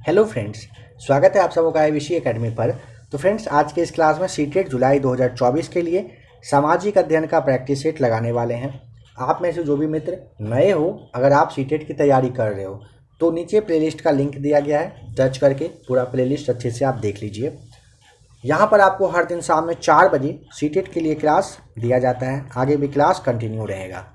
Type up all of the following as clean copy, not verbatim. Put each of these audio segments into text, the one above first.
Hello friends, स्वागत है आप सबों का आईवीसी एकेडमी पर। तो फ्रेंड्स, आज के इस क्लास में सीटेट जुलाई 2024 के लिए सामाजिक अध्ययन का प्रैक्टिस सेट लगाने वाले हैं। आप में से जो भी मित्र नए हो, अगर आप सीटेट की तैयारी कर रहे हो तो नीचे प्लेलिस्ट का लिंक दिया गया है, टच करके पूरा प्लेलिस्ट अच्छे से आप देख लीजिए। यहाँ पर आपको हर दिन शाम में 4 बजे सीटेट के लिए क्लास दिया जाता है, आगे भी क्लास कंटिन्यू रहेगा।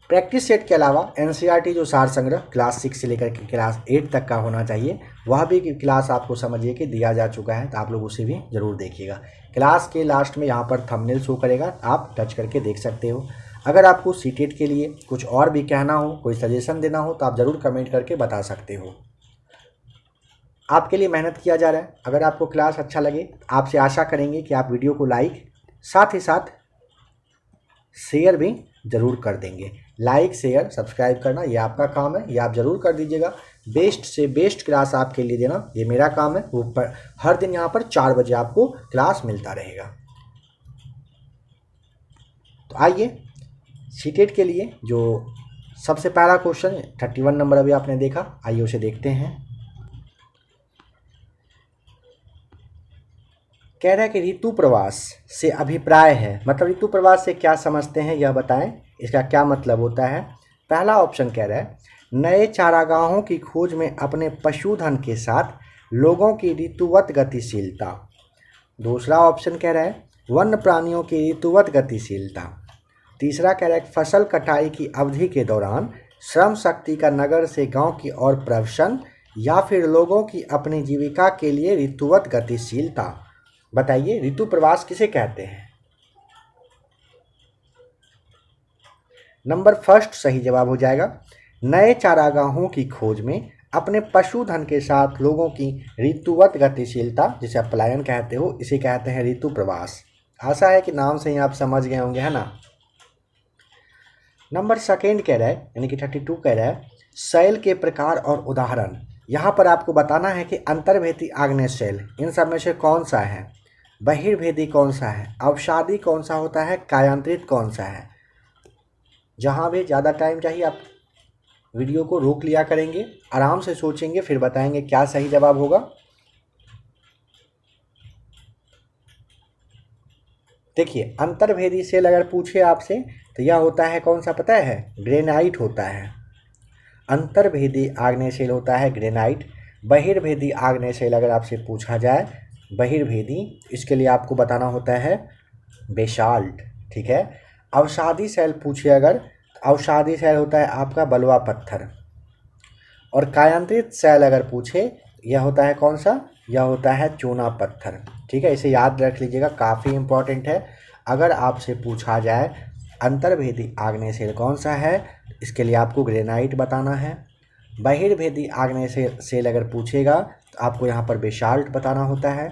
प्रैक्टिस सेट के अलावा एनसीईआरटी जो सार संग्रह क्लास 6 से लेकर के क्लास 8 तक का होना चाहिए, वह भी क्लास आपको समझिए कि दिया जा चुका है, तो आप लोग उसे भी ज़रूर देखिएगा। क्लास के लास्ट में यहाँ पर थंबनेल शो करेगा, आप टच करके देख सकते हो। अगर आपको सीटेट के लिए कुछ और भी कहना हो, कोई सजेशन देना हो, तो आप ज़रूर कमेंट करके बता सकते हो। आपके लिए मेहनत किया जा रहा है। अगर आपको क्लास अच्छा लगे, आपसे आशा करेंगे कि आप वीडियो को लाइक साथ ही साथ शेयर भी ज़रूर कर देंगे। लाइक शेयर सब्सक्राइब करना ये आपका काम है, ये आप ज़रूर कर दीजिएगा। बेस्ट से बेस्ट क्लास आपके लिए देना ये मेरा काम है। वो हर दिन यहाँ पर 4 बजे आपको क्लास मिलता रहेगा। तो आइए, सीटेट के लिए जो सबसे पहला क्वेश्चन 31 नंबर अभी आपने देखा, आइए उसे देखते हैं। कह रहा है कि ऋतु प्रवास से अभिप्राय है, मतलब ऋतु प्रवास से क्या समझते हैं यह बताएं, इसका क्या मतलब होता है। पहला ऑप्शन कह रहा है नए चारागाहों की खोज में अपने पशुधन के साथ लोगों की ऋतुवत गतिशीलता। दूसरा ऑप्शन कह रहा है वन्य प्राणियों की ऋतुवत गतिशीलता। तीसरा कह रहा है फसल कटाई की अवधि के दौरान श्रम शक्ति का नगर से गांव की ओर प्रवसन, या फिर लोगों की अपनी जीविका के लिए ऋतुवत गतिशीलता। बताइए ऋतु प्रवास किसे कहते हैं। नंबर फर्स्ट सही जवाब हो जाएगा। नए चारागाहों की खोज में अपने पशुधन के साथ लोगों की ऋतुवत गतिशीलता, जिसे आप पलायन कहते हो, इसे कहते हैं ऋतु प्रवास। आशा है कि नाम से ही आप समझ गए होंगे, है ना। नंबर सेकेंड कह रहा है, यानी कि 32 कह रहा है शैल के प्रकार और उदाहरण। यहाँ पर आपको बताना है कि अंतर्भेदी आग्नेय शैल इन सब में से कौन सा है, बहिर्भेदी कौन सा है, अवसादी कौन सा होता है, कायांतरित कौन सा है। जहाँ भी ज़्यादा टाइम चाहिए आप वीडियो को रोक लिया करेंगे, आराम से सोचेंगे, फिर बताएंगे क्या सही जवाब होगा। देखिए, अंतर्भेदी सेल अगर पूछे आपसे तो यह होता है कौन सा पता है, ग्रेनाइट होता है। अंतर्भेदी आग्नेय शैल होता है ग्रेनाइट। बहिर्भेदी आग्नेय शैल अगर आपसे पूछा जाए, बहिर्भेदी, इसके लिए आपको बताना होता है बेसाल्ट, ठीक है। अवसादी शैल पूछे अगर, अवसादी शैल होता है आपका बलुआ पत्थर। और कायांतरित शैल अगर पूछे, यह होता है कौन सा, यह होता है चूना पत्थर, ठीक है। इसे याद रख लीजिएगा, काफ़ी इम्पोर्टेंट है। अगर आपसे पूछा जाए अंतर्भेदी आग्नेय शैल कौन सा है, इसके लिए आपको ग्रेनाइट बताना है। बहिर्भेदी आग्नेय शैल अगर पूछेगा तो आपको यहाँ पर बेसाल्ट बताना होता है।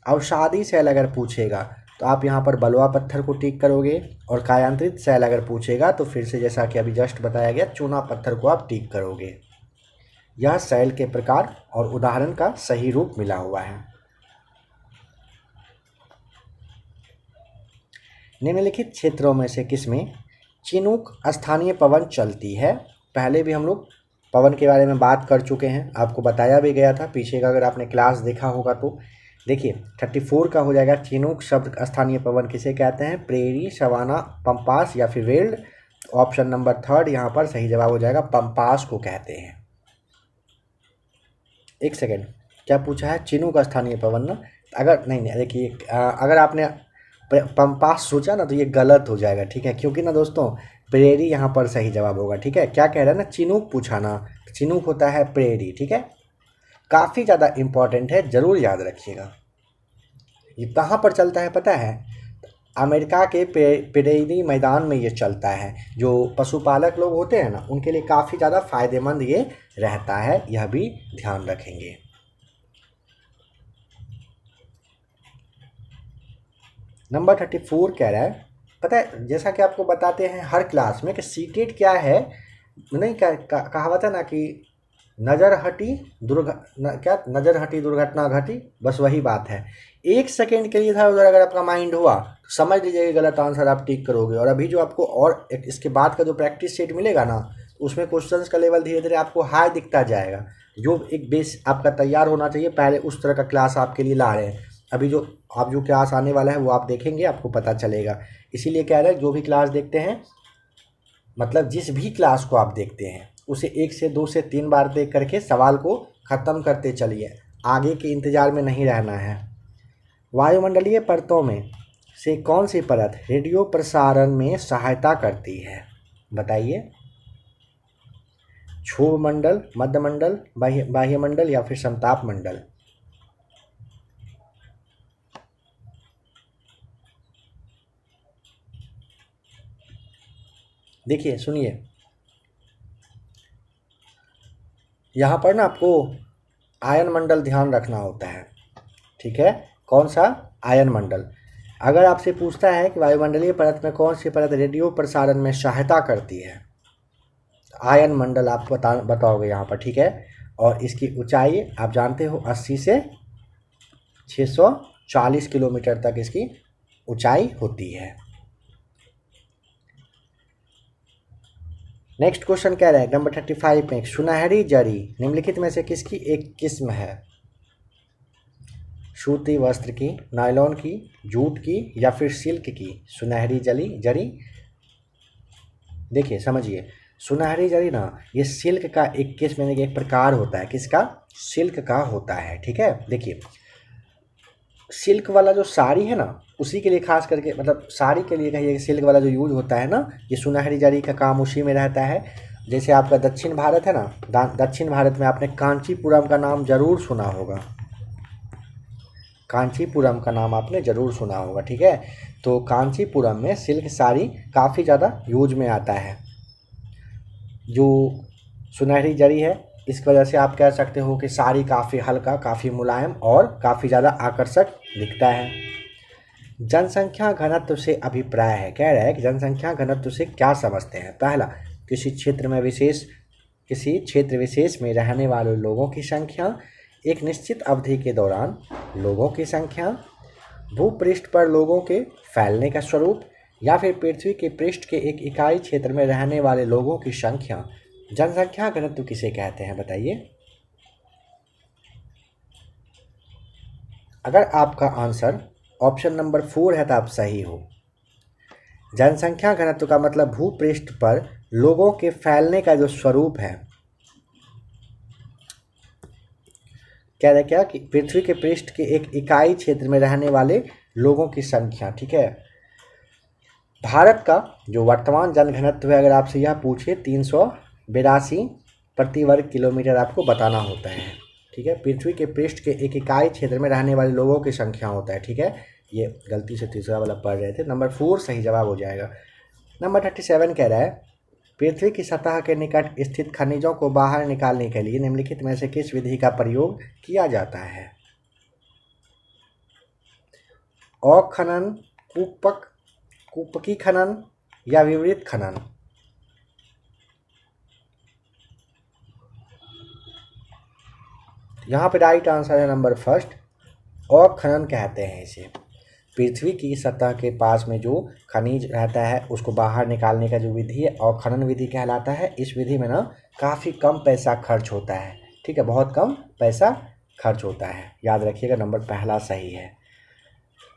अवसादी शैल अगर पूछेगा तो आप यहाँ पर बलुआ पत्थर को टिक करोगे। और कायांतरित शैल अगर पूछेगा तो फिर से जैसा कि अभी जस्ट बताया गया, चूना पत्थर को आप टिक करोगे। यह शैल के प्रकार और उदाहरण का सही रूप मिला हुआ है। निम्नलिखित क्षेत्रों में से किसमें चिनूक स्थानीय पवन चलती है। पहले भी हम लोग पवन के बारे में बात कर चुके हैं, आपको बताया भी गया था पीछे का, अगर आपने क्लास देखा होगा तो। देखिए 34 का हो जाएगा चिनूक शब्द स्थानीय पवन किसे कहते हैं, प्रेरी, सवाना, पंपास या फिर वेल्ड। ऑप्शन नंबर 3 यहाँ पर सही जवाब हो जाएगा, पंपास को कहते हैं। एक सेकेंड, क्या पूछा है, चिनूक स्थानीय पवन ना, अगर नहीं देखिए, अगर आपने पंपास सोचा ना तो ये गलत हो जाएगा, ठीक है। क्योंकि ना दोस्तों, प्रेरी यहाँ पर सही जवाब होगा, ठीक है। क्या कह रहा है ना, चिनूक पूछा ना, चिनूक होता है प्रेरी, ठीक है। काफ़ी ज़्यादा इम्पॉर्टेंट है, ज़रूर याद रखिएगा। ये कहाँ पर चलता है पता है, अमेरिका के प्रेरी मैदान में ये चलता है। जो पशुपालक लोग होते हैं ना, उनके लिए काफ़ी ज़्यादा फायदेमंद ये रहता है, यह भी ध्यान रखेंगे। नंबर 34 कह रहा है, पता है जैसा कि आपको बताते हैं हर क्लास में कि सीटेट क्या है, नहीं कहावत है ना कि नज़र हटी नज़र हटी दुर्घटना घटी, बस वही बात है। 1 सेकेंड के लिए इधर उधर अगर आपका माइंड हुआ तो समझ लीजिए गलत आंसर आप टिक करोगे। और अभी जो आपको और इसके बाद का जो प्रैक्टिस सेट मिलेगा ना, उसमें क्वेश्चंस का लेवल धीरे धीरे आपको हाई दिखता जाएगा। जो एक बेस आपका तैयार होना चाहिए, पहले उस तरह का क्लास आपके लिए ला रहे हैं। अभी जो क्लास आने वाला है वो आप देखेंगे, आपको पता चलेगा। इसीलिए कह रहे हैं जो भी क्लास देखते हैं, मतलब जिस भी क्लास को आप देखते हैं उसे 1 से 2 से 3 बार देख करके सवाल को ख़त्म करते चलिए, आगे के इंतज़ार में नहीं रहना है। वायुमंडलीय परतों में से कौन सी परत रेडियो प्रसारण में सहायता करती है, बताइए। क्षोभ मंडल, मध्य मंडल, बाह्य मंडल या फिर समताप मंडल। देखिए सुनिए, यहाँ पर ना आपको आयन मंडल ध्यान रखना होता है, ठीक है। कौन सा? आयन मंडल। अगर आपसे पूछता है कि वायुमंडलीय परत में कौन सी परत रेडियो प्रसारण में सहायता करती है, आयन मंडल आप बताओगे यहाँ पर, ठीक है। और इसकी ऊंचाई आप जानते हो 80 से 640 किलोमीटर तक इसकी ऊंचाई होती है। नेक्स्ट क्वेश्चन कह रहा है नंबर 35 में, सुनहरी जरी निम्नलिखित में से किसकी एक किस्म है? सूती वस्त्र की, नायलॉन की, जूट की या फिर सिल्क की सुनहरी जरी। देखिए समझिए, सुनहरी जरी ना ये सिल्क का एक किस्म यानी कि एक प्रकार होता है। किसका? सिल्क का होता है, ठीक है। देखिए सिल्क वाला जो साड़ी है ना, उसी के लिए खास करके, मतलब साड़ी के लिए कहिए, सिल्क वाला जो यूज होता है ना, ये सुनहरी जरी का काम उसी में रहता है। जैसे आपका दक्षिण भारत है ना, दक्षिण भारत में आपने कांचीपुरम का नाम जरूर सुना होगा, कांचीपुरम का नाम आपने ज़रूर सुना होगा, ठीक है। तो कांचीपुरम में सिल्क साड़ी काफ़ी ज़्यादा यूज में आता है। जो सुनहरी जरी है, इस वजह से आप कह सकते हो कि साड़ी काफ़ी हल्का, काफ़ी मुलायम और काफ़ी ज़्यादा आकर्षक दिखता है। जनसंख्या घनत्व से अभिप्राय है, कह रहा है कि जनसंख्या घनत्व से क्या समझते हैं। पहला, किसी क्षेत्र विशेष में रहने वाले लोगों की संख्या, एक निश्चित अवधि के दौरान लोगों की संख्या, भूपृष्ठ पर लोगों के फैलने का स्वरूप, या फिर पृथ्वी के पृष्ठ के एक इकाई क्षेत्र में रहने वाले लोगों की संख्या। जनसंख्या घनत्व किसे कहते हैं, बताइए। अगर आपका आंसर ऑप्शन नंबर 4 है तो आप सही हो। जनसंख्या घनत्व का मतलब भूपृष्ठ पर लोगों के फैलने का जो स्वरूप है। कह रहे क्या कि पृथ्वी के पृष्ठ के एक इकाई क्षेत्र में रहने वाले लोगों की संख्या, ठीक है। भारत का जो वर्तमान जनघनत्व है, अगर आपसे यह पूछे 382 प्रति वर्ग किलोमीटर आपको बताना होता है, ठीक है। पृथ्वी के पृष्ठ के एक इकाई क्षेत्र में रहने वाले लोगों की संख्या होता है, ठीक है। ये गलती से तीसरा वाला पढ़ रहे थे, नंबर 4 सही जवाब हो जाएगा। नंबर 37 कह रहा है, पृथ्वी की सतह के निकट स्थित खनिजों को बाहर निकालने के लिए निम्नलिखित में से किस विधि का प्रयोग किया जाता है? अखनन, कूपकी खनन या विवरित खनन। यहाँ पे राइट आंसर है नंबर फर्स्ट, अखनन कहते हैं इसे। पृथ्वी की सतह के पास में जो खनिज रहता है उसको बाहर निकालने का जो विधि है अखनन विधि कहलाता है। इस विधि में ना काफ़ी कम पैसा खर्च होता है, ठीक है, बहुत कम पैसा खर्च होता है, याद रखिएगा। नंबर पहला सही है।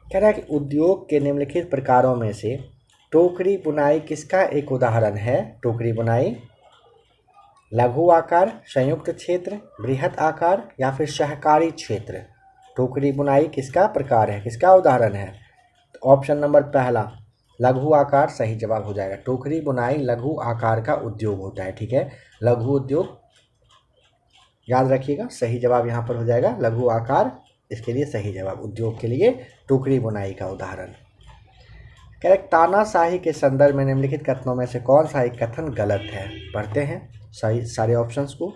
कह रहा है कि उद्योग के निम्नलिखित प्रकारों में से टोकरी बुनाई किसका एक उदाहरण है? टोकरी बुनाई, लघु आकार, संयुक्त क्षेत्र, बृहत आकार या फिर सहकारी क्षेत्र। टोकरी बुनाई किसका प्रकार है, किसका उदाहरण है? तो ऑप्शन नंबर पहला लघु आकार सही जवाब हो जाएगा। टोकरी बुनाई लघु आकार का उद्योग होता है, ठीक है। लघु उद्योग याद रखिएगा, सही जवाब यहाँ पर हो जाएगा लघु आकार, इसके लिए सही जवाब उद्योग के लिए टोकरी बुनाई का उदाहरण। कह रहे तानाशाही के संदर्भ में निम्नलिखित कथनों में से कौन सा एक कथन गलत है? पढ़ते हैं सही सारे ऑप्शंस को।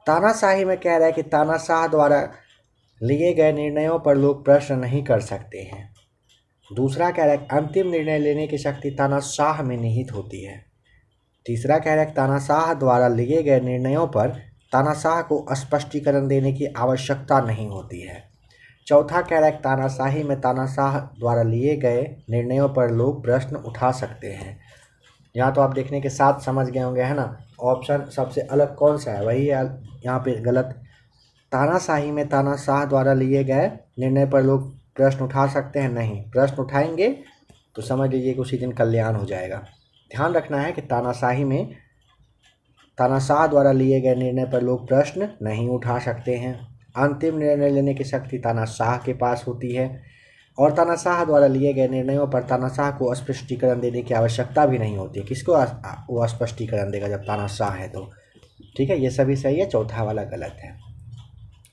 तानाशाही में कह रहा है कि तानाशाह द्वारा लिए गए निर्णयों पर लोग प्रश्न नहीं कर सकते हैं। दूसरा कह रहा है अंतिम निर्णय लेने की शक्ति तानाशाह में निहित होती है। तीसरा कह रहा है तानाशाह द्वारा लिए गए निर्णयों पर तानाशाह को स्पष्टीकरण देने की आवश्यकता नहीं होती है। चौथा कह रहा है तानाशाही में तानाशाह द्वारा लिए गए निर्णयों पर लोग प्रश्न उठा सकते हैं। यहाँ तो आप देखने के साथ समझ गए होंगे, है ना, ऑप्शन सबसे अलग कौन सा है, वही है यहाँ पे गलत। तानाशाही में तानाशाह द्वारा लिए गए निर्णय पर लोग प्रश्न उठा सकते हैं? नहीं, प्रश्न उठाएंगे तो समझ लीजिए कि उसी दिन कल्याण हो जाएगा। ध्यान रखना है कि तानाशाही में तानाशाह द्वारा लिए गए निर्णय पर लोग प्रश्न नहीं उठा सकते हैं। अंतिम निर्णय लेने की शक्ति तानाशाह के पास होती है और तानाशाह द्वारा लिए गए निर्णयों पर तानाशाह को स्पष्टीकरण देने की आवश्यकृता भी नहीं होती है। किसको वो स्पष्टीकरण देगा जब तानाशाह है तो? ठीक है, ये सभी सही है, चौथा वाला गलत है।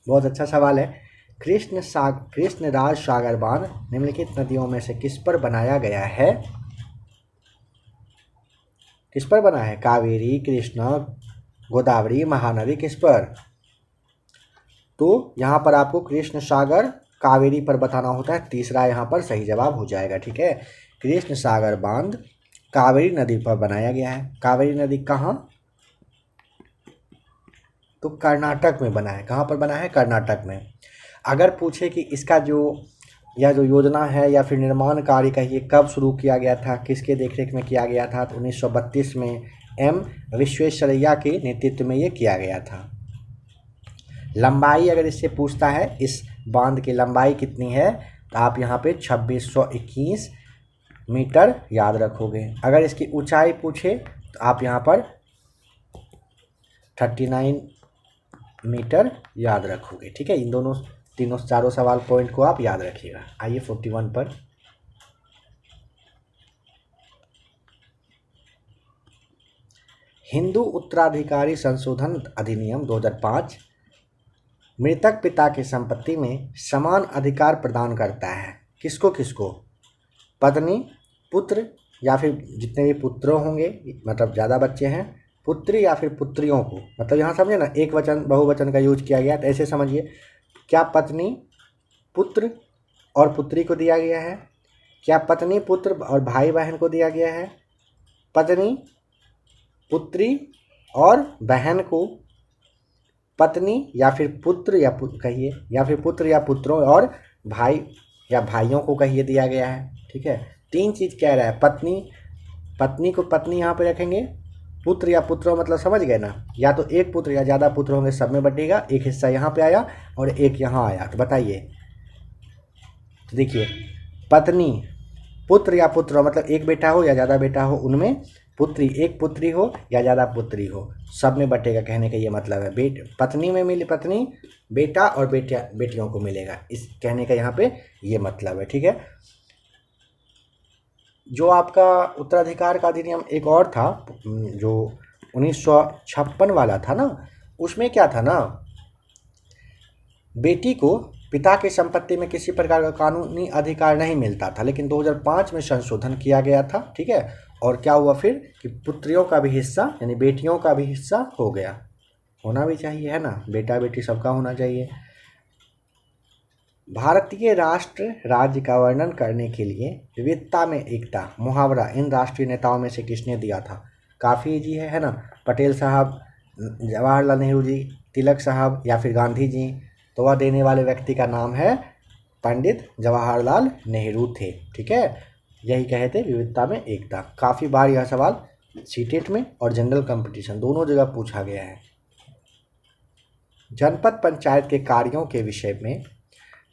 बहुत अच्छा सवाल है। कृष्णराज सागर बांध निम्नलिखित नदियों में से किस पर बनाया गया है? किस पर बना है? कावेरी, कृष्णा, गोदावरी, महानदी, किस पर? तो यहाँ पर आपको कृष्ण सागर कावेरी पर बताना होता है। तीसरा यहाँ पर सही जवाब हो जाएगा। ठीक है, कृष्ण सागर बांध कावेरी नदी पर बनाया गया है। कावेरी नदी कहाँ? तो कर्नाटक में बना है। कहाँ पर बना है? कर्नाटक में। अगर पूछे कि इसका यह जो योजना है या फिर निर्माण कार्य कहिए कब शुरू किया गया था, किसके देखरेख में किया गया था, तो 1932 में एम विश्वेश्वरैया के नेतृत्व में ये किया गया था। लंबाई अगर इससे पूछता है इस बांध की लंबाई कितनी है, तो आप यहाँ पे 2621 मीटर याद रखोगे। अगर इसकी ऊंचाई पूछे तो आप यहाँ पर 39 मीटर याद रखोगे। ठीक है, इन दोनों तीनों चारों सवाल पॉइंट को आप याद रखिएगा। आइए 41 पर। हिंदू उत्तराधिकारी संशोधन अधिनियम 2005 मृतक पिता की संपत्ति में समान अधिकार प्रदान करता है। किसको किसको? पत्नी, पुत्र या फिर जितने भी पुत्र होंगे, मतलब ज़्यादा बच्चे हैं, पुत्री या फिर पुत्रियों को। मतलब यहाँ समझे ना, एक वचन बहुवचन का यूज किया गया, तो ऐसे समझिए, क्या पत्नी, पुत्र और पुत्री को दिया गया है? क्या पत्नी, पुत्र और भाई बहन को दिया गया है? पत्नी, पुत्री और बहन को पत्नी या फिर पुत्र या कहिए, या फिर पुत्र या पुत्रों और भाई या भाइयों को कहिए दिया गया है। ठीक है, तीन चीज़ कह रहा है। पत्नी को पत्नी यहाँ पे रखेंगे, पुत्र या पुत्रों मतलब समझ गए ना, या तो एक पुत्र या ज़्यादा पुत्र होंगे, सब में बटेगा। एक हिस्सा यहाँ पे आया और एक यहाँ आया, तो बताइए। तो देखिए, पत्नी, पुत्र या पुत्र मतलब एक बेटा हो या ज़्यादा बेटा हो, उनमें पुत्री, एक पुत्री हो या ज़्यादा पुत्री हो, सब में बटेगा। कहने का ये मतलब है। पत्नी में मिली पत्नी, बेटा और बेटियों को मिलेगा, इस कहने का यहाँ पे ये मतलब है। ठीक है, जो आपका उत्तराधिकार का अधिनियम एक और था जो 1956 वाला था ना, उसमें क्या था ना, बेटी को पिता की संपत्ति में किसी प्रकार का कानूनी अधिकार नहीं मिलता था, लेकिन 2005 में संशोधन किया गया था। ठीक है, और क्या हुआ फिर कि पुत्रियों का भी हिस्सा यानी बेटियों का भी हिस्सा हो गया। होना भी चाहिए, है ना, बेटा बेटी सबका होना चाहिए। भारतीय राष्ट्र राज्य का वर्णन करने के लिए विविधता में एकता मुहावरा इन राष्ट्रीय नेताओं में से किसने दिया था? काफ़ी इजी है ना, पटेल साहब, जवाहरलाल नेहरू जी, तिलक साहब या फिर गांधी जी। तो वह देने वाले व्यक्ति का नाम है पंडित जवाहरलाल नेहरू थे। ठीक है, यही कहे थे विविधता में एकता। काफ़ी बार यह सवाल सीटेट में और जनरल कंपटीशन दोनों जगह पूछा गया है। जनपद पंचायत के कार्यों के विषय में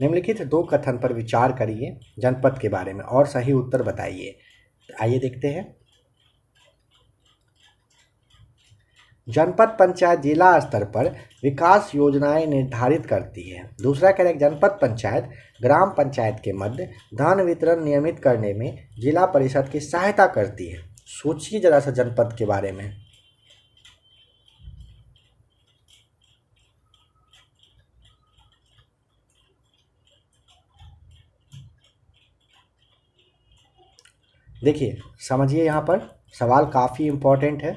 निम्नलिखित दो कथन पर विचार करिए जनपद के बारे में और सही उत्तर बताइए। आइए देखते हैं। जनपद पंचायत जिला स्तर पर विकास योजनाएं निर्धारित करती है। दूसरा कह रहे जनपद पंचायत ग्राम पंचायत के मध्य धन वितरण नियमित करने में जिला परिषद की सहायता करती है। सोचिए जरा सा जनपद के बारे में। देखिए समझिए, यहाँ पर सवाल काफ़ी इम्पोर्टेंट है।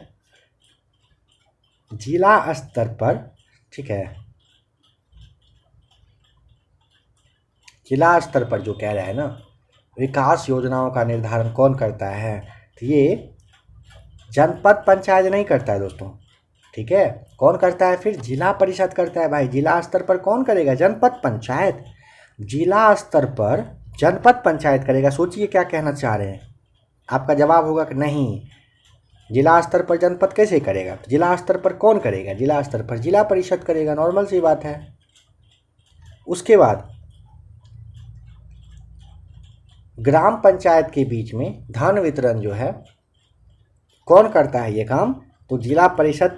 जिला स्तर पर, ठीक है, जिला स्तर पर जो कह रहा है ना, विकास योजनाओं का निर्धारण कौन करता है? तो ये जनपद पंचायत नहीं करता है दोस्तों। ठीक है, कौन करता है? फिर जिला परिषद करता है। भाई जिला स्तर पर कौन करेगा? जनपद पंचायत। जिला स्तर पर जनपद पंचायत करेगा। सोचिए क्या कहना चाह रहे हैं। आपका जवाब होगा कि नहीं, जिला स्तर पर जनपद कैसे करेगा? तो जिला स्तर पर कौन करेगा? जिला स्तर पर जिला परिषद करेगा, नॉर्मल सी बात है। उसके बाद ग्राम पंचायत के बीच में धन वितरण जो है कौन करता है ये काम? तो जिला परिषद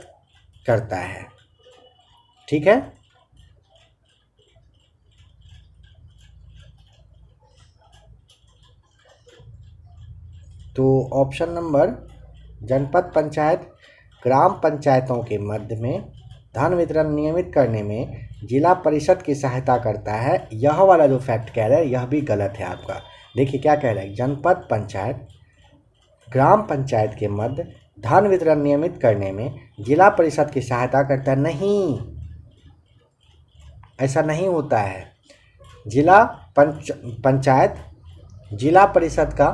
करता है। ठीक है, तो ऑप्शन नंबर जनपद पंचायत ग्राम पंचायतों के मध्य में धन वितरण नियमित करने में जिला परिषद की सहायता करता है। यह वाला जो फैक्ट कह रहा है यह भी गलत है आपका। देखिए क्या कह रहा है, जनपद पंचायत ग्राम पंचायत के मध्य धन वितरण नियमित करने में जिला परिषद की सहायता करता है। नहीं, ऐसा नहीं होता है। पंचायत जिला परिषद का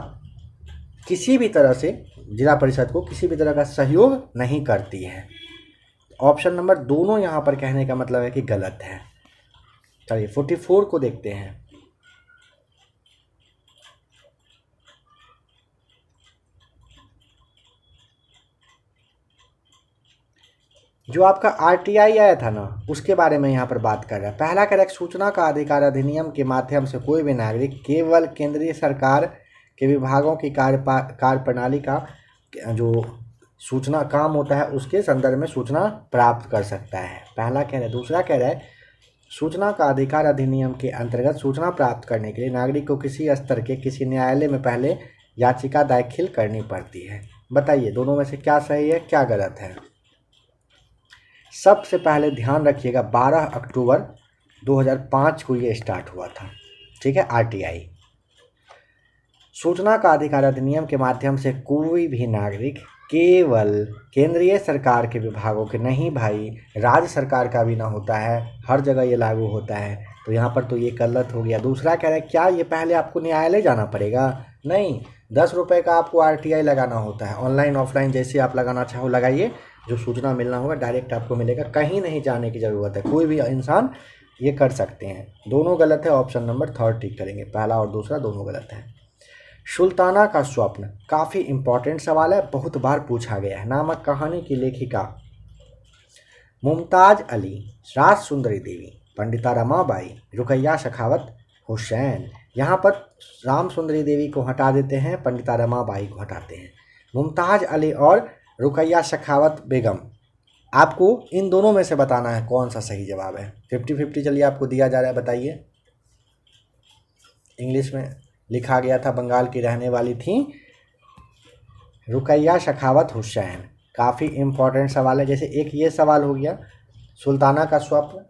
किसी भी तरह से जिला परिषद को किसी भी तरह का सहयोग नहीं करती है। ऑप्शन नंबर दोनों यहाँ पर कहने का मतलब है कि गलत है। चलिए 44 को देखते हैं। जो आपका आरटीआई आया था ना, उसके बारे में यहाँ पर बात कर रहा है। पहला कह रहा है सूचना का अधिकार अधिनियम के माध्यम से कोई भी नागरिक केवल केंद्रीय सरकार के विभागों की कार्य प्रणाली का जो सूचना काम होता है उसके संदर्भ में सूचना प्राप्त कर सकता है। पहला कह रहा है। दूसरा कह रहा है सूचना का अधिकार अधिनियम के अंतर्गत सूचना प्राप्त करने के लिए नागरिक को किसी स्तर के किसी न्यायालय में पहले याचिका दाखिल करनी पड़ती है। बताइए दोनों में से क्या सही है क्या गलत है? सबसे पहले ध्यान रखिएगा 12 अक्टूबर 2005 को ये स्टार्ट हुआ था। ठीक है, आरटीआई। सूचना का अधिकार अधिनियम के माध्यम से कोई भी नागरिक केवल केंद्रीय सरकार के विभागों के, नहीं भाई राज्य सरकार का भी ना होता है, हर जगह ये लागू होता है। तो यहाँ पर तो ये गलत हो गया। दूसरा कह रहा है क्या ये पहले आपको न्यायालय जाना पड़ेगा? नहीं, 10 रुपये का आपको आरटीआई लगाना होता है। ऑनलाइन ऑफलाइन जैसे आप लगाना चाहो लगाइए, जो सूचना मिलना होगा डायरेक्ट आपको मिलेगा, कहीं नहीं जाने की ज़रूरत है। कोई भी इंसान ये कर सकते हैं। दोनों गलत है। ऑप्शन नंबर 3 टिक करेंगे, पहला और दूसरा दोनों गलत है। सुल्ताना का स्वप्न काफ़ी इम्पॉर्टेंट सवाल है, बहुत बार पूछा गया है। नामक कहानी की लेखिका मुमताज़ अली, राज सुंदरी देवी, पंडिता रमाबाई, रुकैया सखावत हुसैन। यहाँ पर राम सुंदरी देवी को हटा देते हैं, पंडिता रमाबाई को हटाते हैं। मुमताज़ अली और रुकैया सखावत बेगम, आपको इन दोनों में से बताना है कौन सा सही जवाब है। 50-50 चलिए आपको दिया जा रहा है, बताइए। इंग्लिश में लिखा गया था, बंगाल की रहने वाली थी रुकैया सखावत हुसैन। काफ़ी इम्पोर्टेंट सवाल है। जैसे एक ये सवाल हो गया सुल्ताना का स्वप्न,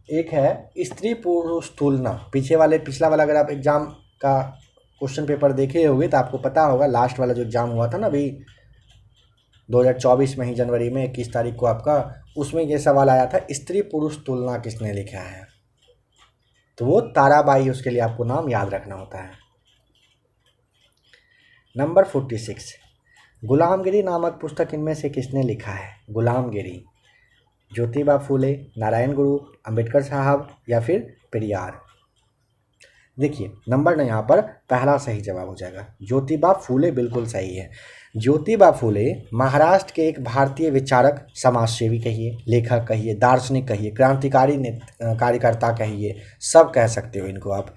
एक है स्त्री पुरुष तुलना। पिछला वाला अगर आप एग्ज़ाम का क्वेश्चन पेपर देखे होंगे तो आपको पता होगा, लास्ट वाला जो एग्ज़ाम हुआ था ना अभी 2024 में ही जनवरी में 21 तारीख को आपका, उसमें ये सवाल आया था स्त्री पुरुष तुलना किसने लिखा है? तो वो ताराबाई, उसके लिए आपको नाम याद रखना होता है। नंबर 46, गुलामगिरी नामक पुस्तक इनमें से किसने लिखा है? गुलामगिरी, ज्योतिबा फूले, नारायण गुरु, अंबेडकर साहब या फिर पेरियार? देखिए नंबर ना यहाँ पर पहला सही जवाब हो जाएगा, ज्योतिबा फूले बिल्कुल सही है। ज्योतिबा फूले महाराष्ट्र के एक भारतीय विचारक, समाजसेवी कहिए, लेखक कहिए, दार्शनिक कहिए, क्रांतिकारी कार्यकर्ता कहिए, सब कह सकते हो इनको आप।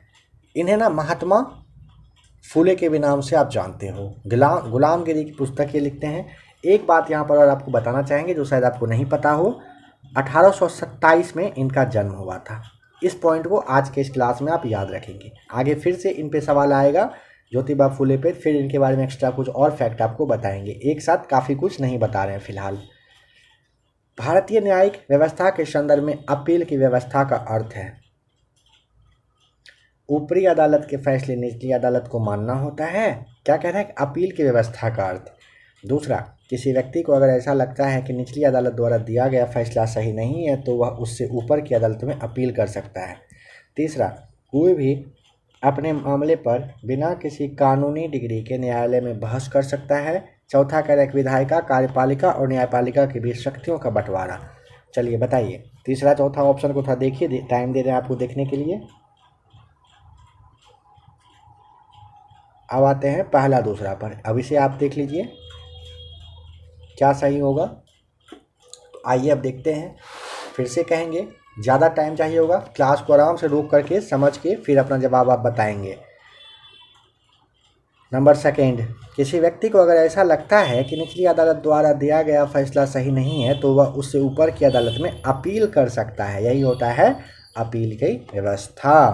इन्हें ना महात्मा फूले के भी नाम से आप जानते हो। गुलामगिरी की पुस्तक ये लिखते हैं। एक बात यहाँ पर और आपको बताना चाहेंगे जो शायद आपको नहीं पता हो, 1827 में इनका जन्म हुआ था। इस पॉइंट को आज के इस क्लास में आप याद रखेंगे। आगे फिर से इन पे सवाल आएगा ज्योतिबा फूले पे, फिर इनके बारे में एक्स्ट्रा कुछ और फैक्ट आपको बताएंगे। एक साथ काफ़ी कुछ नहीं बता रहे हैं फिलहाल। भारतीय न्यायिक व्यवस्था के संदर्भ में अपील की व्यवस्था का अर्थ है ऊपरी अदालत के फैसले निचली अदालत को मानना होता है। क्या कह रहा है? अपील की व्यवस्था का अर्थ। दूसरा, किसी व्यक्ति को अगर ऐसा लगता है कि निचली अदालत द्वारा दिया गया फैसला सही नहीं है तो वह उससे ऊपर की अदालत में अपील कर सकता है। तीसरा, कोई भी अपने मामले पर बिना किसी कानूनी डिग्री के न्यायालय में बहस कर सकता है। चौथा कह रहा है विधायिका, कार्यपालिका और न्यायपालिका के बीच शक्तियों का बंटवारा। चलिए बताइए, तीसरा चौथा ऑप्शन को था देखिए, टाइम दे रहे हैं आपको देखने के लिए। अब आते हैं पहला दूसरा पर, अब इसे आप देख लीजिए। क्या सही होगा? आइए अब देखते हैं, फिर से कहेंगे, ज़्यादा टाइम चाहिए होगा, क्लास को आराम से रोक करके समझ के फिर अपना जवाब आप बताएंगे। नंबर सेकेंड, किसी व्यक्ति को अगर ऐसा लगता है कि निचली अदालत द्वारा दिया गया फैसला सही नहीं है तो वह उससे ऊपर की अदालत में अपील कर सकता है। यही होता है अपील की व्यवस्था।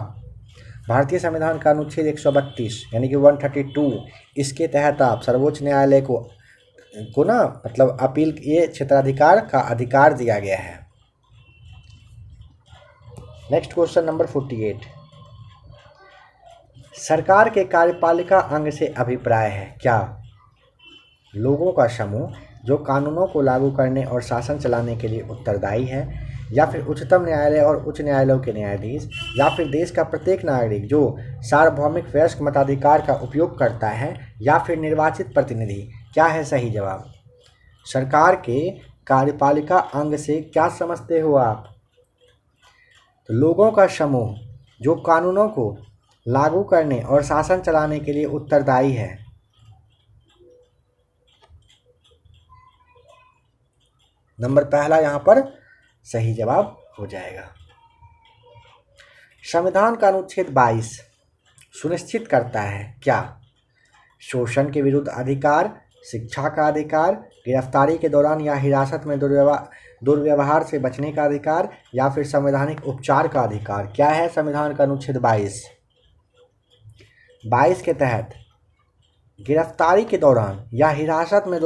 भारतीय संविधान का अनुच्छेद 132 यानी कि 132, इसके तहत आप सर्वोच्च न्यायालय को ना मतलब अपील, ये क्षेत्राधिकार का अधिकार दिया गया है। नेक्स्ट क्वेश्चन नंबर 48, सरकार के कार्यपालिका अंग से अभिप्राय है क्या? लोगों का समूह जो कानूनों को लागू करने और शासन चलाने के लिए उत्तरदायी है, या फिर उच्चतम न्यायालय और उच्च न्यायालयों के न्यायाधीश, या फिर देश का प्रत्येक नागरिक जो सार्वभौमिक वयस्क मताधिकार का उपयोग करता है, या फिर निर्वाचित प्रतिनिधि। क्या है सही जवाब? सरकार के कार्यपालिका अंग से क्या समझते हो आप? तो लोगों का समूह जो कानूनों को लागू करने और शासन चलाने के लिए उत्तरदायी है। नंबर पहला यहाँ पर सही जवाब हो जाएगा। संविधान का अनुच्छेद 22 सुनिश्चित करता है क्या? शोषण के विरुद्ध अधिकार, शिक्षा का अधिकार, गिरफ्तारी के दौरान या हिरासत में दुर्व्यवहार से बचने का अधिकार, या फिर संवैधानिक उपचार का अधिकार। क्या है संविधान का अनुच्छेद 22 के तहत गिरफ्तारी के दौरान या हिरासत में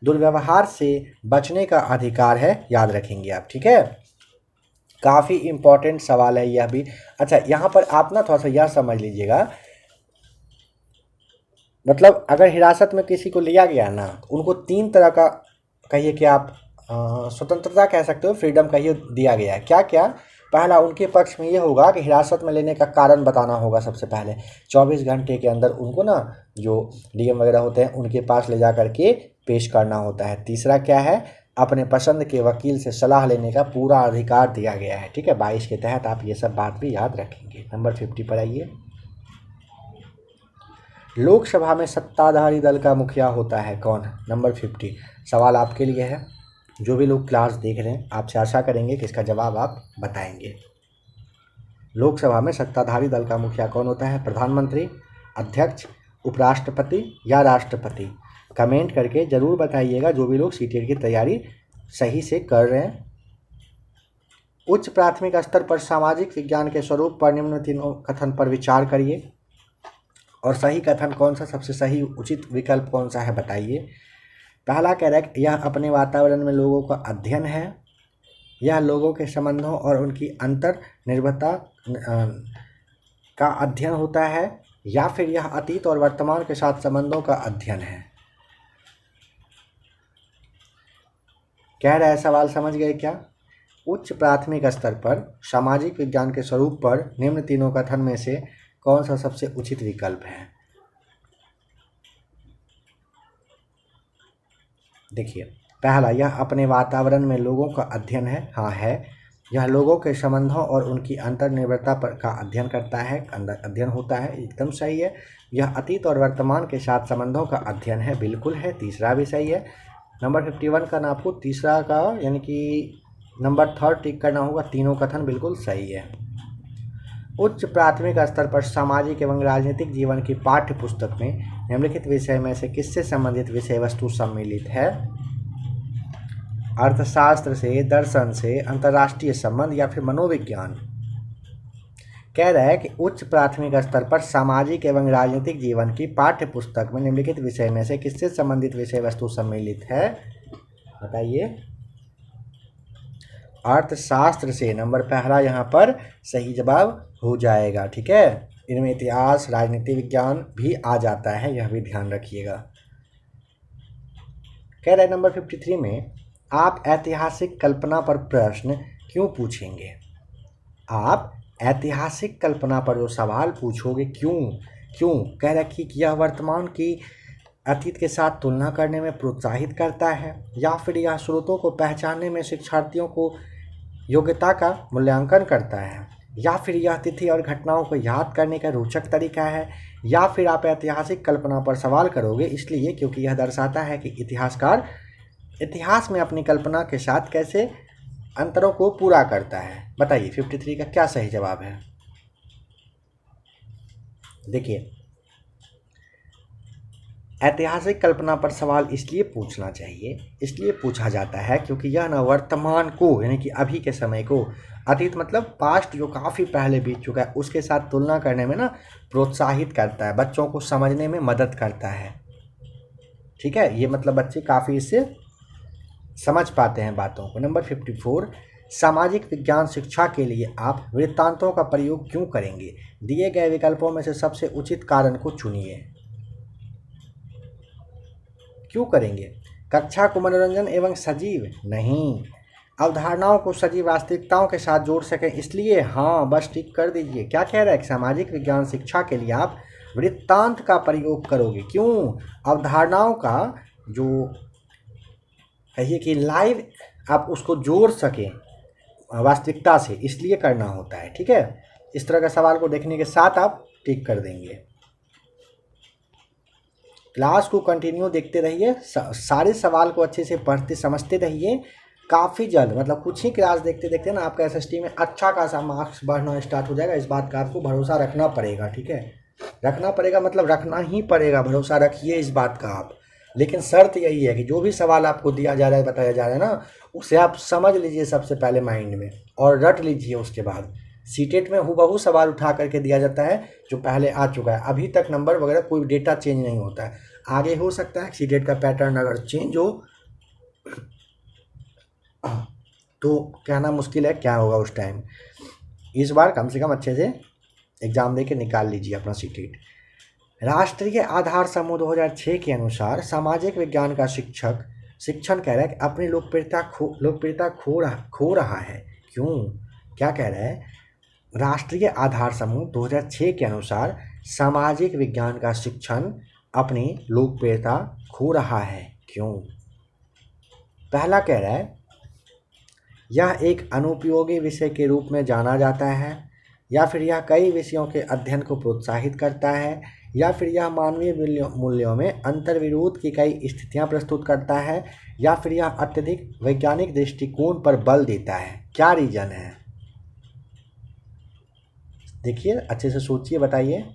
दुर्व्यवहार से बचने का अधिकार है। याद रखेंगे आप, ठीक है। काफ़ी इम्पोर्टेंट सवाल है यह भी। अच्छा, यहाँ पर आप ना थोड़ा सा यह समझ लीजिएगा, मतलब अगर हिरासत में किसी को लिया गया ना, उनको 3 तरह का कहिए कि आप स्वतंत्रता कह सकते हो, फ्रीडम कहिए, दिया गया है। क्या क्या? पहला, उनके पक्ष में ये होगा कि हिरासत में लेने का कारण बताना होगा। सबसे पहले 24 घंटे के अंदर उनको ना जो डीएम वगैरह होते हैं उनके पास ले जा करके पेश करना होता है। तीसरा क्या है? अपने पसंद के वकील से सलाह लेने का पूरा अधिकार दिया गया है, ठीक है। 22 के तहत आप ये सब बात भी याद रखेंगे। नंबर 50 पर आइए। लोकसभा में सत्ताधारी दल का मुखिया होता है कौन? नंबर 50 सवाल आपके लिए है। जो भी लोग क्लास देख रहे हैं, आपसे आशा करेंगे कि इसका जवाब आप बताएंगे। लोकसभा में सत्ताधारी दल का मुखिया कौन होता है? प्रधानमंत्री, अध्यक्ष, उपराष्ट्रपति या राष्ट्रपति? कमेंट करके ज़रूर बताइएगा जो भी लोग सीटेट की तैयारी सही से कर रहे हैं। उच्च प्राथमिक स्तर पर सामाजिक विज्ञान के स्वरूप पर निम्न तीनों कथन पर विचार करिए और सही कथन कौन सा, सबसे सही उचित विकल्प कौन सा है बताइए। पहला कह रहा है यह अपने वातावरण में लोगों का अध्ययन है, यह लोगों के संबंधों और उनकी अंतर निर्भरता का अध्ययन होता है, या फिर यह अतीत और वर्तमान के साथ संबंधों का अध्ययन है। कह रहा है सवाल समझ गए क्या? उच्च प्राथमिक स्तर पर सामाजिक विज्ञान के स्वरूप पर निम्न तीनों कथन में से कौन सा सबसे उचित विकल्प है? देखिए, पहला, यह अपने वातावरण में लोगों का अध्ययन है। हाँ है। यह लोगों के संबंधों और उनकी अंतर्निर्भरता पर का अध्ययन करता है, अध्ययन होता है, एकदम सही है। यह अतीत और वर्तमान के साथ संबंधों का अध्ययन है, बिल्कुल है, तीसरा भी सही है। नंबर 51 का ना आपको तीसरा का यानी कि नंबर 3 टिक करना होगा। तीनों कथन बिल्कुल सही है। उच्च प्राथमिक स्तर पर सामाजिक एवं राजनीतिक जीवन की पाठ्य पुस्तक में निम्नलिखित विषय में से किससे संबंधित विषय वस्तु सम्मिलित है? अर्थशास्त्र से, दर्शन से, अंतर्राष्ट्रीय संबंध या फिर मनोविज्ञान? कह रहा है कि उच्च प्राथमिक स्तर पर सामाजिक एवं राजनीतिक जीवन की पाठ्य पुस्तक में निम्नलिखित विषय में से किससे संबंधित विषय वस्तु सम्मिलित है? बताइए। अर्थशास्त्र से नंबर पहला यहाँ पर सही जवाब हो जाएगा, ठीक है। इनमें इतिहास, राजनीति विज्ञान भी आ जाता है, यह भी ध्यान रखिएगा। कह रहे नंबर 53 में आप ऐतिहासिक कल्पना पर प्रश्न क्यों पूछेंगे? आप ऐतिहासिक कल्पना पर जो सवाल पूछोगे, क्यों कह रहा कि यह वर्तमान की अतीत के साथ तुलना करने में प्रोत्साहित करता है, या फिर यह स्रोतों को पहचानने में शिक्षार्थियों को योग्यता का मूल्यांकन करता है, या फिर यह तिथि और घटनाओं को याद करने का रोचक तरीका है, या फिर आप ऐतिहासिक कल्पना पर सवाल करोगे इसलिए क्योंकि यह दर्शाता है कि इतिहासकार इतिहास में अपनी कल्पना के साथ कैसे अंतरों को पूरा करता है? बताइए 53 का क्या सही जवाब है? देखिए, ऐतिहासिक कल्पना पर सवाल इसलिए पूछना चाहिए, इसलिए पूछा जाता है क्योंकि यह न वर्तमान को, यानी कि अभी के समय को, अतीत मतलब पास्ट जो काफ़ी पहले बीत चुका है, उसके साथ तुलना करने में ना प्रोत्साहित करता है, बच्चों को समझने में मदद करता है। ठीक है, ये मतलब बच्चे काफ़ी इससे समझ पाते हैं बातों को। नंबर 54, सामाजिक विज्ञान शिक्षा के लिए आप वृत्तांतों का प्रयोग क्यों करेंगे? दिए गए विकल्पों में से सबसे उचित कारण को चुनिए। क्यों करेंगे? कक्षा को मनोरंजन एवं सजीव नहीं, अवधारणाओं को सजीव वास्तविकताओं के साथ जोड़ सकें इसलिए। हाँ, बस टिक कर दीजिए। क्या कह रहा है कि सामाजिक विज्ञान शिक्षा के लिए आप वृत्तांत का प्रयोग करोगे। क्यों? अवधारणाओं का जो कहिए कि लाइव आप उसको जोड़ सकें वास्तविकता से, इसलिए करना होता है। ठीक है, इस तरह का सवाल को देखने के साथ आप टिक कर देंगे। क्लास को कंटिन्यू देखते रहिए, सारे सवाल को अच्छे से पढ़ते समझते रहिए। काफ़ी जल्द, मतलब कुछ ही क्लास देखते देखते ना आपका एसएसटी में अच्छा खासा मार्क्स बढ़ना स्टार्ट हो जाएगा। इस बात का आपको भरोसा रखना पड़ेगा। ठीक है, रखना पड़ेगा मतलब रखना ही पड़ेगा, भरोसा रखिए इस बात का आप। लेकिन शर्त यही है कि जो भी सवाल आपको दिया जा रहा है, बताया जा रहा है ना, उसे आप समझ लीजिए सबसे पहले माइंड में और रट लीजिए। उसके बाद सीटेट में हूबहू सवाल उठा करके दिया जाता है जो पहले आ चुका है। अभी तक नंबर वगैरह कोई डेटा चेंज नहीं होता है। आगे हो सकता है सीटेट का पैटर्न अगर चेंज हो तो कहना मुश्किल है क्या होगा उस टाइम। इस बार कम से कम अच्छे से एग्ज़ाम दे के निकाल लीजिए अपना सीटेट। राष्ट्रीय आधार समूह 2006 के अनुसार सामाजिक विज्ञान का शिक्षण कह रहा है कि अपनी लोकप्रियता खो रहा है। क्यों? क्या कह रहा है? राष्ट्रीय आधार समूह 2006 के अनुसार सामाजिक विज्ञान का शिक्षण अपनी लोकप्रियता खो रहा है। क्यों? पहला कह रहा है यह एक अनुपयोगी विषय के रूप में जाना जाता है, या फिर यह कई विषयों के अध्ययन को प्रोत्साहित करता है, या फिर यह मानवीय मूल्यों में अंतर्विरोध की कई स्थितियां प्रस्तुत करता है, या फिर यह अत्यधिक वैज्ञानिक दृष्टिकोण पर बल देता है। क्या रीजन है? देखिए, अच्छे से सोचिए, बताइए।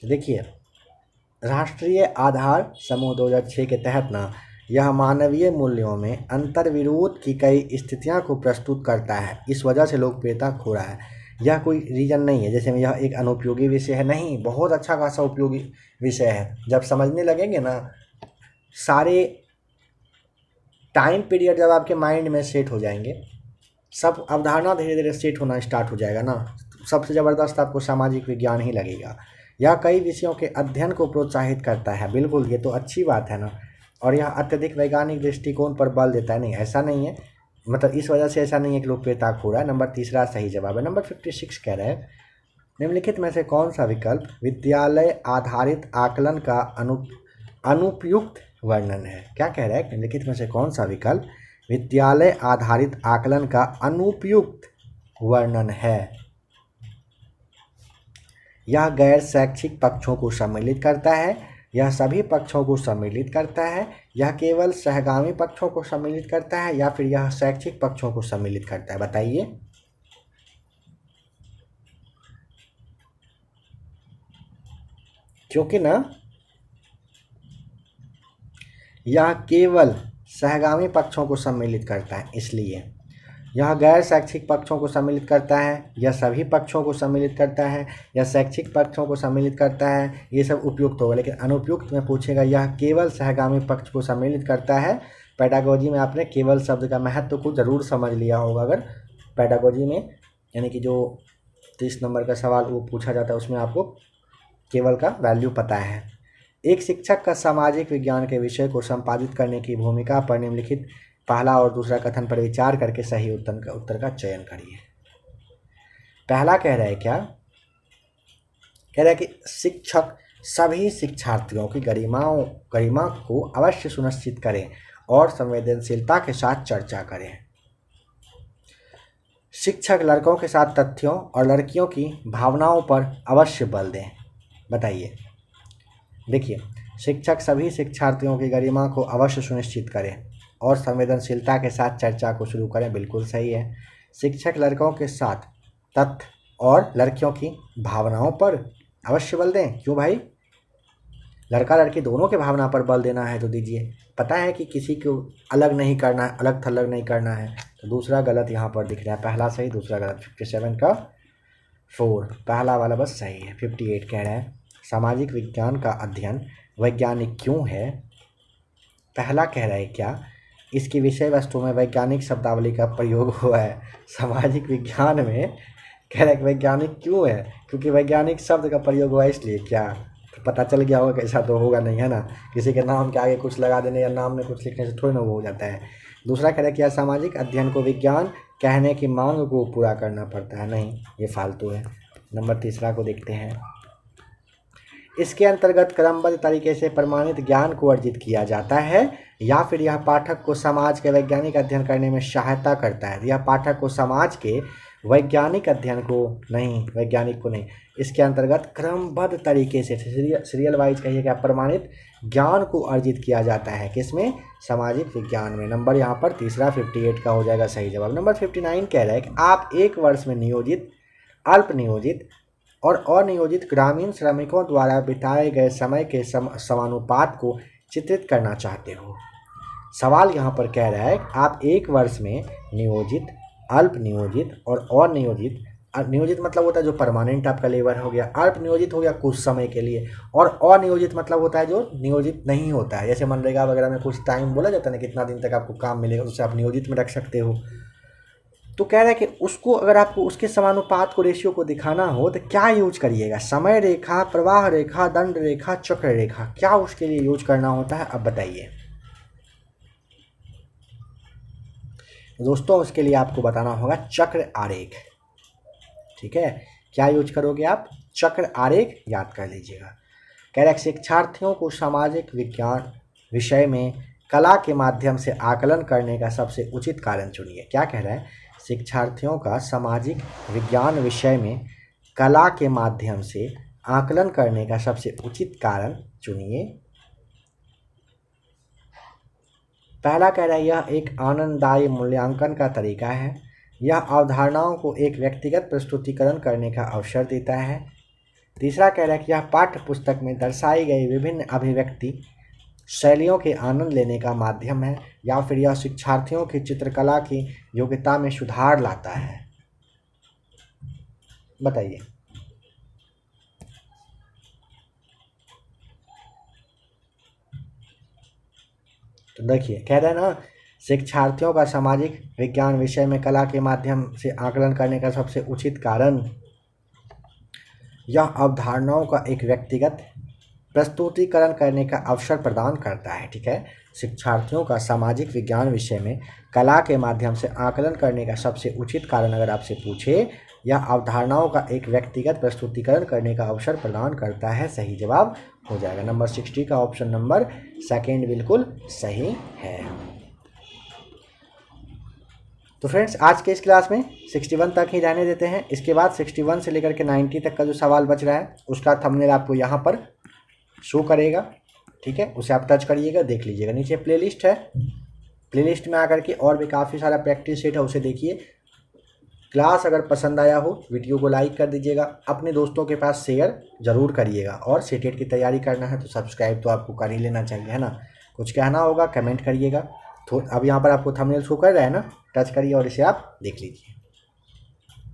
देखिए, राष्ट्रीय आधार समूह 2006 के तहत ना यह मानवीय मूल्यों में अंतर्विरोध की कई स्थितियां को प्रस्तुत करता है, इस वजह से लोकप्रियता खो रहा है। यह कोई रीजन नहीं है जैसे में यह एक अनुपयोगी विषय है, नहीं, बहुत अच्छा खासा उपयोगी विषय है। जब समझने लगेंगे ना, सारे टाइम पीरियड जब आपके माइंड में सेट हो जाएंगे, सब अवधारणा धीरे धीरे सेट होना स्टार्ट हो जाएगा ना, सबसे ज़बरदस्त आपको सामाजिक विज्ञान ही लगेगा। यह कई विषयों के अध्ययन को प्रोत्साहित करता है, बिल्कुल, ये तो अच्छी बात है ना। और यह अत्यधिक वैज्ञानिक दृष्टिकोण पर बल देता है, नहीं ऐसा नहीं है, मतलब इस वजह से ऐसा नहीं है कि लोकप्रियता खो रहा है। नंबर तीसरा सही जवाब है। नंबर 56 कह रहे हैं निम्नलिखित में से कौन सा विकल्प विद्यालय आधारित आकलन का अनुपयुक्त वर्णन है? क्या कह रहा है? निम्नलिखित में से कौन सा विकल्प विद्यालय आधारित आकलन का अनुपयुक्त वर्णन है? यह गैर शैक्षिक पक्षों को सम्मिलित करता है, यह सभी पक्षों को सम्मिलित करता है, यह केवल सहगामी पक्षों को सम्मिलित करता है, या फिर यह शैक्षिक पक्षों को सम्मिलित करता है? बताइए। क्योंकि ना यह केवल सहगामी पक्षों को सम्मिलित करता है, इसलिए यह गैर शैक्षिक पक्षों को सम्मिलित करता है, यह सभी पक्षों को सम्मिलित करता है, या शैक्षिक पक्षों को सम्मिलित करता है, ये सब उपयुक्त होगा। लेकिन अनुपयुक्त में पूछेगा यह केवल सहगामी पक्ष को सम्मिलित करता है। पेडागोजी में आपने केवल शब्द का महत्व को जरूर समझ लिया होगा, अगर पेडागोजी में यानी कि जो 30 नंबर का सवाल वो पूछा जाता है उसमें आपको केवल का वैल्यू पता है। एक शिक्षक का सामाजिक विज्ञान के विषय को संपादित करने की भूमिका पर निम्नलिखित पहला और दूसरा कथन पर विचार करके सही उत्तर का चयन करिए। पहला कह रहा है क्या? कह रहा है कि शिक्षक सभी शिक्षार्थियों की गरिमा को अवश्य सुनिश्चित करें और संवेदनशीलता के साथ चर्चा करें। शिक्षक लड़कों के साथ तथ्यों और लड़कियों की भावनाओं पर अवश्य बल दें। बताइए। देखिए, शिक्षक सभी शिक्षार्थियों की गरिमा को अवश्य सुनिश्चित करें और संवेदनशीलता के साथ चर्चा को शुरू करें। बिल्कुल सही है। शिक्षक लड़कों के साथ तथ्य और लड़कियों की भावनाओं पर अवश्य बल दें। क्यों भाई, लड़का लड़की दोनों के भावना पर बल देना है तो दीजिए। पता है कि किसी को अलग नहीं करना है, अलग थलग नहीं करना है, तो दूसरा गलत यहाँ पर दिख रहा है। पहला सही, दूसरा गलत। 57 का 4, पहला वाला बस सही है। 58 कह रहा है सामाजिक विज्ञान का अध्ययन वैज्ञानिक क्यों है। पहला कह रहा है क्या, इसकी विषय वस्तु में वैज्ञानिक शब्दावली का प्रयोग हुआ है। सामाजिक विज्ञान में कह रहा है वैज्ञानिक क्यों है, क्योंकि वैज्ञानिक शब्द का प्रयोग हुआ है इसलिए। क्या तो पता चल गया होगा, कैसा तो होगा नहीं, है ना। किसी के नाम के आगे कुछ लगा देने या नाम में कुछ लिखने से थोड़ी ना वो हो जाता है। दूसरा कह रहा है क्या, सामाजिक अध्ययन को विज्ञान कहने की मांग को पूरा करना पड़ता है। नहीं, ये फालतू है। नंबर तीसरा को देखते हैं। इसके अंतर्गत क्रमबद्ध तरीके से प्रमाणित ज्ञान को अर्जित किया जाता है या फिर यह पाठक को समाज के वैज्ञानिक अध्ययन करने में सहायता करता है। यह पाठक को समाज के वैज्ञानिक अध्ययन को नहीं, वैज्ञानिक को नहीं। इसके अंतर्गत क्रमबद्ध तरीके से सीरियल वाइज कहिए क्या, प्रमाणित ज्ञान को अर्जित किया जाता है। किसमें, सामाजिक विज्ञान में। नंबर यहाँ पर तीसरा 58 का हो जाएगा सही जवाब। नंबर 59 कह रहा है कि आप एक वर्ष में नियोजित, अल्प नियोजित और अनियोजित ग्रामीण श्रमिकों द्वारा बिताए गए समय के समानुपात को चित्रित करना चाहते हो। सवाल यहाँ पर कह रहा है आप एक वर्ष में नियोजित, अल्प नियोजित और अनियोजित, नियोजित मतलब होता है जो परमानेंट आपका लेबर हो गया, अल्प नियोजित हो गया कुछ समय के लिए, और अनियोजित मतलब होता है जो नियोजित नहीं होता है। जैसे मनरेगा वगैरह में कुछ टाइम बोला जाता है ना, कितना दिन तक आपको काम मिलेगा, उससे आप नियोजित में रख सकते हो। तो कह रहा है कि उसको अगर आपको उसके समानुपात को, रेशियो को दिखाना हो तो क्या यूज करिएगा, समय रेखा, प्रवाह रेखा, दंड रेखा, चक्र रेखा, क्या उसके लिए यूज करना होता है, अब बताइए दोस्तों। उसके लिए आपको बताना होगा चक्र आरेख। ठीक है, क्या यूज करोगे आप, चक्र आरेख, याद कर लीजिएगा। कह रहा है शिक्षार्थियों को सामाजिक विज्ञान विषय में कला के माध्यम से आकलन करने का सबसे उचित कारण चुनिए। क्या कह रहा है, शिक्षार्थियों का सामाजिक विज्ञान विषय में कला के माध्यम से आकलन करने का सबसे उचित कारण चुनिए। पहला कह रहा है यह एक आनंददायी मूल्यांकन का तरीका है। यह अवधारणाओं को एक व्यक्तिगत प्रस्तुतिकरण करने का अवसर देता है। तीसरा कह रहा है कि यह पाठ्य पुस्तक में दर्शाई गई विभिन्न अभिव्यक्ति शैलियों के आनंद लेने का माध्यम है, या फिर यह शिक्षार्थियों की चित्रकला की योग्यता में सुधार लाता है। बताइए। तो देखिए, कह रहे हैं ना शिक्षार्थियों का सामाजिक विज्ञान विषय में कला के माध्यम से आकलन करने का सबसे उचित कारण यह अवधारणाओं का एक व्यक्तिगत प्रस्तुतिकरण करने का अवसर प्रदान करता है। ठीक है, शिक्षार्थियों का सामाजिक विज्ञान विषय में कला के माध्यम से आकलन करने का सबसे उचित कारण अगर आपसे पूछे, यह अवधारणाओं का एक व्यक्तिगत प्रस्तुतिकरण करने का अवसर प्रदान करता है। सही जवाब हो जाएगा। नंबर 60 का ऑप्शन नंबर सेकेंड बिल्कुल सही है। तो फ्रेंड्स, आज के इस क्लास में 61 तक ही रहने देते हैं। इसके बाद 61 से लेकर के 90 तक का जो सवाल बच रहा है उसका थंबनेल आपको यहाँ पर शो करेगा। ठीक है, उसे आप टच करिएगा, देख लीजिएगा। नीचे प्लेलिस्ट है, प्लेलिस्ट में आकर के और भी काफ़ी सारा प्रैक्टिस सेट है, उसे देखिए। क्लास अगर पसंद आया हो वीडियो को लाइक कर दीजिएगा, अपने दोस्तों के पास शेयर ज़रूर करिएगा, और सीटेट की तैयारी करना है तो सब्सक्राइब तो आपको कर ही लेना चाहिए, है ना। कुछ कहना होगा कमेंट करिएगा। तो अब यहाँ पर आपको थंबनेल शो कर रहा है ना, टच करिए और इसे आप देख लीजिए।